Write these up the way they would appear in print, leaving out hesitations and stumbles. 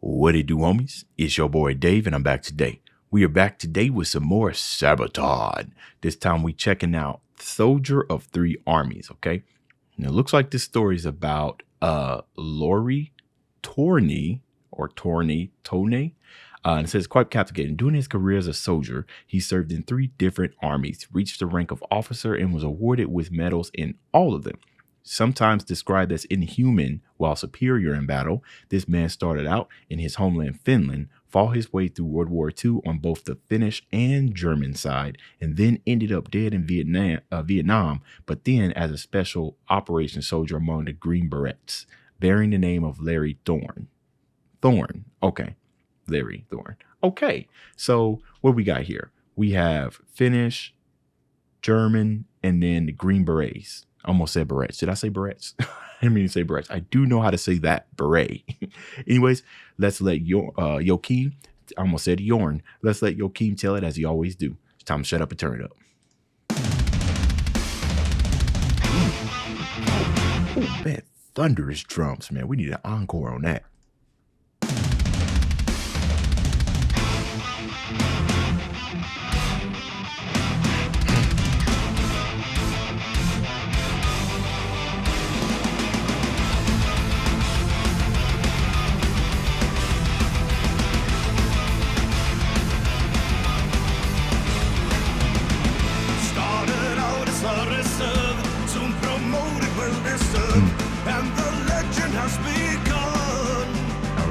What it do, homies? It's your boy Dave, and I'm back today. We are back today with some more SABATON. This time we checking out Soldier of Three Armies, okay? And it looks like this story is about Lori Torney, or Tone. And it says, quite captivating. During his career as a soldier, he served in 3 different armies, reached the rank of officer, and was awarded with medals in all of them. Sometimes described as inhuman while superior in battle, this man started out in his homeland Finland, fought his way through World War II on both the Finnish and German side, and then ended up dead in Vietnam, but then as a special operations soldier among the Green Berets, bearing the name of Larry Thorne. Okay. Larry Thorne. Okay, so what we got here? We have Finnish, German, and then the Green Berets. I almost said berets. Did I say berets? I didn't mean to say berets. I do know how to say that, beret. Anyways, let's let Joachim, I almost said Yorn. Let's let Joachim tell it as he always do. It's time to shut up and turn it up. Oh, man, thunderous drums, man. We need an encore on that.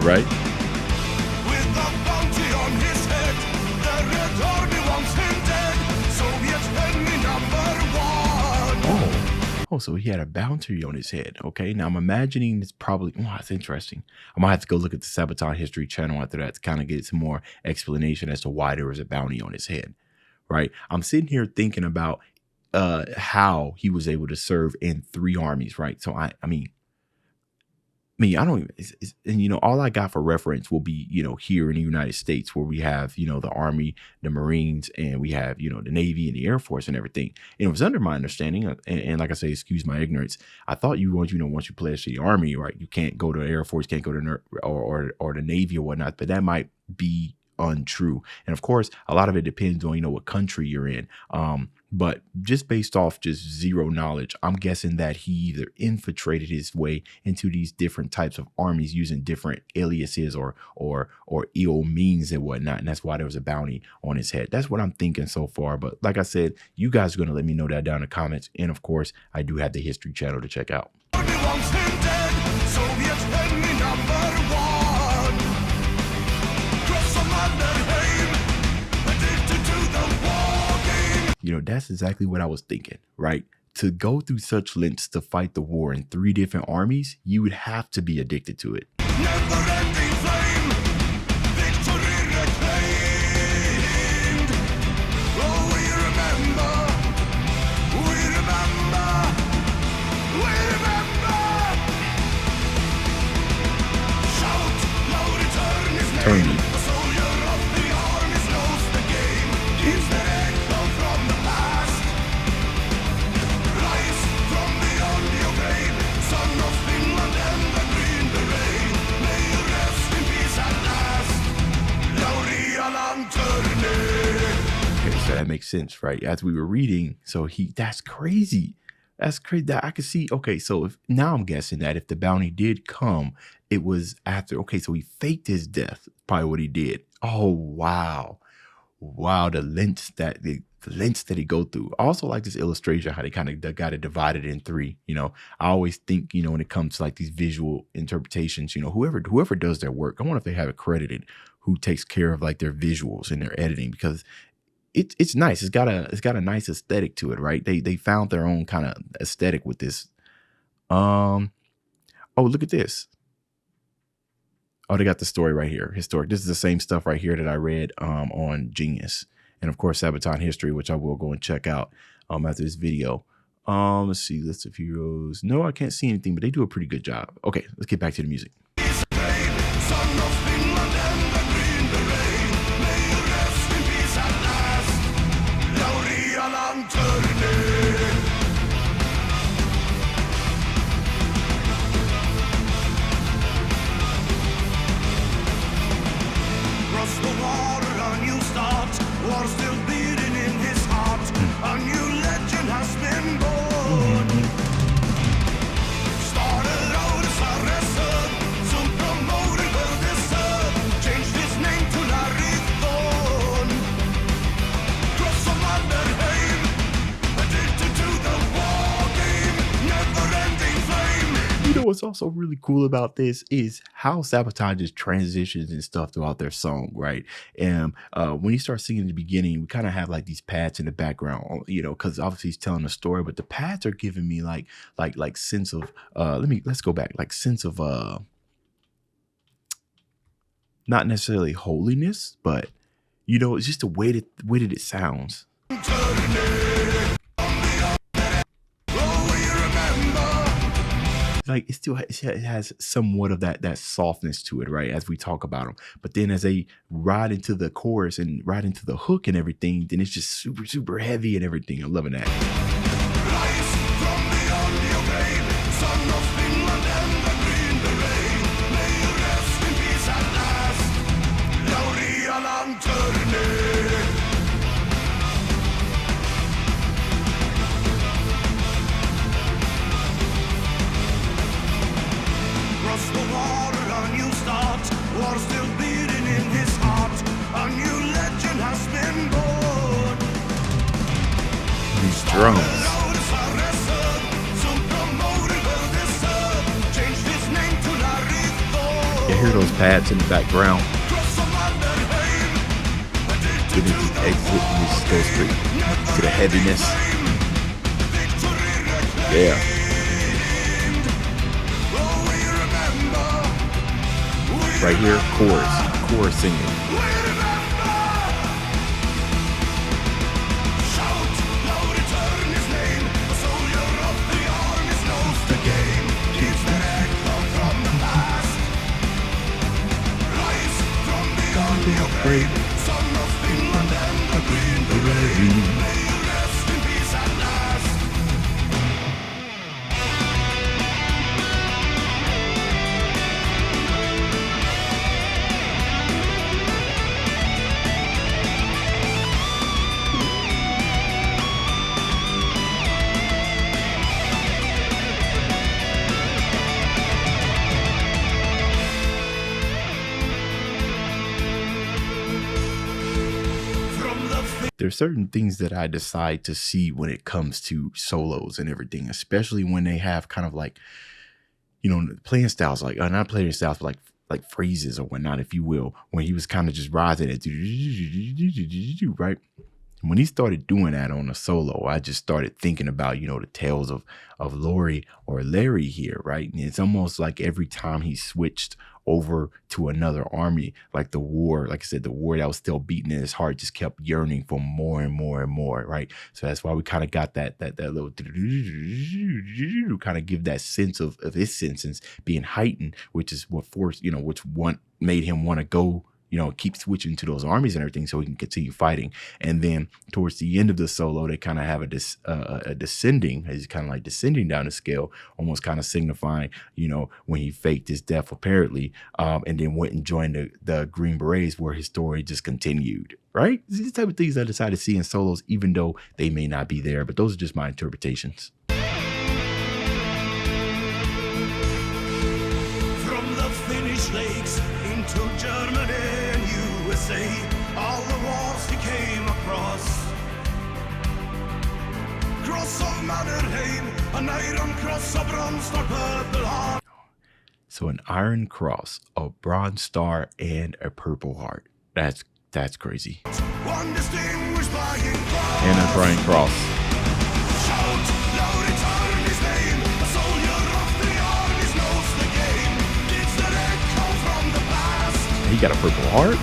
Right. With a bounty on his head, the Red Army wants him dead. Soviet enemy #1. Oh, so he had a bounty on his head. Okay, now I'm imagining it's probably, that's interesting. I might have to go look at the SABATON History channel after that to kind of get some more explanation as to why there was a bounty on his head. Right. I'm sitting here thinking about how he was able to serve in 3 armies. Right. So I don't even, and all I got for reference will be, here in the United States where we have, the Army, the Marines, and we have, the Navy and the Air Force and everything. And it was under my understanding, and like I say, excuse my ignorance, I thought once you pledge to the Army, right, you can't go to the Air Force, can't go to or the Navy or whatnot, but that might be untrue. And of course, a lot of it depends on, what country you're in. But just based off just zero knowledge, I'm guessing that he either infiltrated his way into these different types of armies using different aliases or ill means and whatnot. And that's why there was a bounty on his head. That's what I'm thinking so far. But like I said, you guys are going to let me know that down in the comments. And of course, I do have the History channel to check out. That's exactly what I was thinking, right? To go through such lengths to fight the war in 3 different armies, you would have to be addicted to it. Never-ending flame, victory reclaimed. Oh, we remember. Shout, loud, return his name. The soldier of the armies knows the game. He's the echo from the past. Rise from beyond your grave, son of Finland and the Green Beret. May you rest in peace at last. Lauria Lanterne. Okay, so that makes sense, right? As we were reading, so that's crazy. That's crazy. That I could see. Okay, so now I'm guessing that if the bounty did come, it was after. Okay, so he faked his death. Probably what he did. Oh wow, the lengths that he go through. I also like this illustration how they kind of got it divided in 3. I always think when it comes to like these visual interpretations, whoever does their work, I wonder if they have it credited who takes care of like their visuals and their editing, because it's nice. It's got a nice aesthetic to it, right? They found their own kind of aesthetic with this. Oh, look at this. Oh, they got the story right here. Historic. This is the same stuff right here that I read on Genius. And of course, SABATON History, which I will go and check out after this video. Let's see, list of heroes. No, I can't see anything, but they do a pretty good job. Okay, let's get back to the music. war still beating in his heart. A new legend has been born. Started out as a wrestler, soon promoted Odysee, changed his name to Larithon. Cross of Mannerheim, addicted to the war game, never-ending flame. You know what's also really cool about this is how Sabaton just transitions and stuff throughout their song, right? And when you start singing in the beginning, we kind of have like these pads in the background, you know, because obviously he's telling a story, but the pads are giving me like sense of let's go back, like sense of not necessarily holiness, but you know, it's just the way that it sounds. Like it still it has somewhat of that softness to it, right? As we talk about them, but then as they ride into the chorus and ride into the hook and everything, then it's just super heavy and everything. I'm loving that. Rise from beyond your grave, son of Finland and the Green Beret. May you rest in peace at last. Lauria Lanterne. Cross the water, a new start. War still beating in his heart. A new legend has been born. These drums. You hear those pads in the background. Then it just exit and it just goes straight to the heaviness. Yeah. Right here, chorus singing. Great. There's certain things that I decide to see when it comes to solos and everything, especially when they have kind of like, you know, playing styles, like not playing styles, but like phrases or whatnot, if you will, when he was kind of just rising it, right? When he started doing that on a solo, I just started thinking about, you know, the tales of Lori or Larry here, right? And it's almost like every time he switched over to another army, like the war, like I said, the war that was still beating in his heart just kept yearning for more and more and more, right? So that's why we kind of got that little kind of give that sense of his senses being heightened, which is what forced, you know, which made him want to go, you know, keep switching to those armies and everything so he can continue fighting. And then towards the end of the solo, they kind of have a descending, he's kind of like descending down the scale, almost kind of signifying, you know, when he faked his death apparently, and then went and joined the Green Berets, where his story just continued, right? These type of things I decided to see in solos, even though they may not be there, but those are just my interpretations. From the Finnish lakes into Germany and USA, all the wars he came across. Cross of Mannerheim, an iron cross, a bronze star, purple heart. So an iron cross, a bronze star, and a purple heart. That's crazy. One distinguished flying cross. And a crying cross. Shout, loud and turn his name. A soldier of the armies knows the game. It's the echo from the past. He got a purple heart?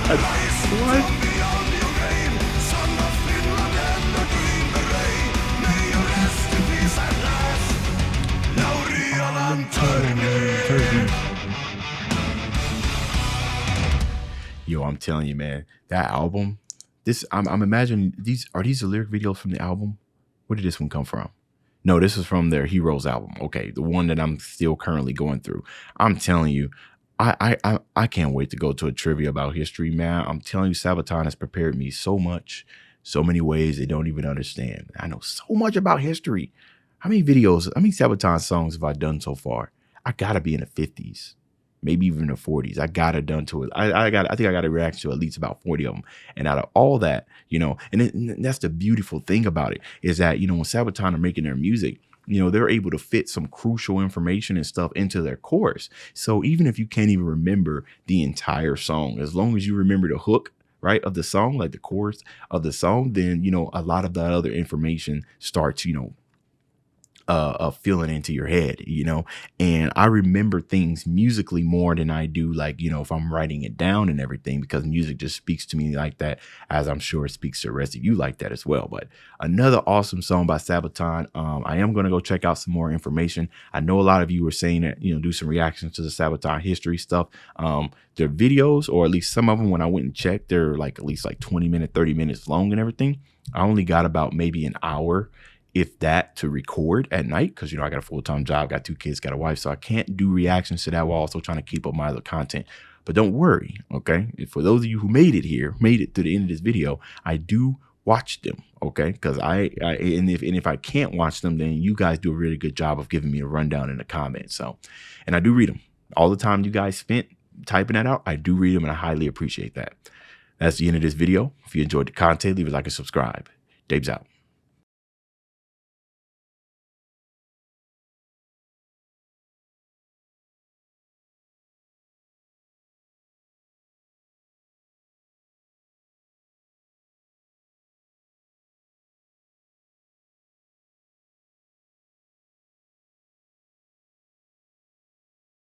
Rise What? from beyond your grave, son of Finland and the Green Beret. May you rest in peace at last. Lauria Lanterne. Yo, I'm telling you, man, that album, I'm imagining these the lyric videos from the album? Where did this one come from? No, this was from their Heroes album. Okay, the one that I'm still currently going through. I'm telling you, I can't wait to go to a trivia about history, man. I'm telling you, Sabaton has prepared me so much, so many ways they don't even understand. I know so much about history. How many videos, how many Sabaton songs have I done so far? I gotta be in the 50s, maybe even the 40s. I got it done to it. I think I got a reaction to at least about 40 of them. And out of all that, and that's the beautiful thing about it is that, when Sabaton are making their music, they're able to fit some crucial information and stuff into their chorus. So even if you can't even remember the entire song, as long as you remember the hook, right, of the song, like the chorus of the song, then, a lot of that other information starts, feeling into your head, and I remember things musically more than I do, like, if I'm writing it down and everything, because music just speaks to me like that, as I'm sure it speaks to the rest of you like that as well. But another awesome song by Sabaton. I am going to go check out some more information. I know a lot of you were saying that, do some reactions to the Sabaton history stuff. Their videos, or at least some of them, when I went and checked, they're like at least like 20 minutes, 30 minutes long and everything. I only got about maybe an hour, if that, to record at night, because I got a full-time job, got 2 kids, got a wife, so I can't do reactions to that while also trying to keep up my other content. But don't worry, okay? For those of you who made it to the end of this video, I do watch them, okay? Because if I can't watch them, then you guys do a really good job of giving me a rundown in the comments. So, and I do read them. All the time you guys spent typing that out, I do read them, and I highly appreciate that. That's the end of this video. If you enjoyed the content, leave a like and subscribe. Dave's out.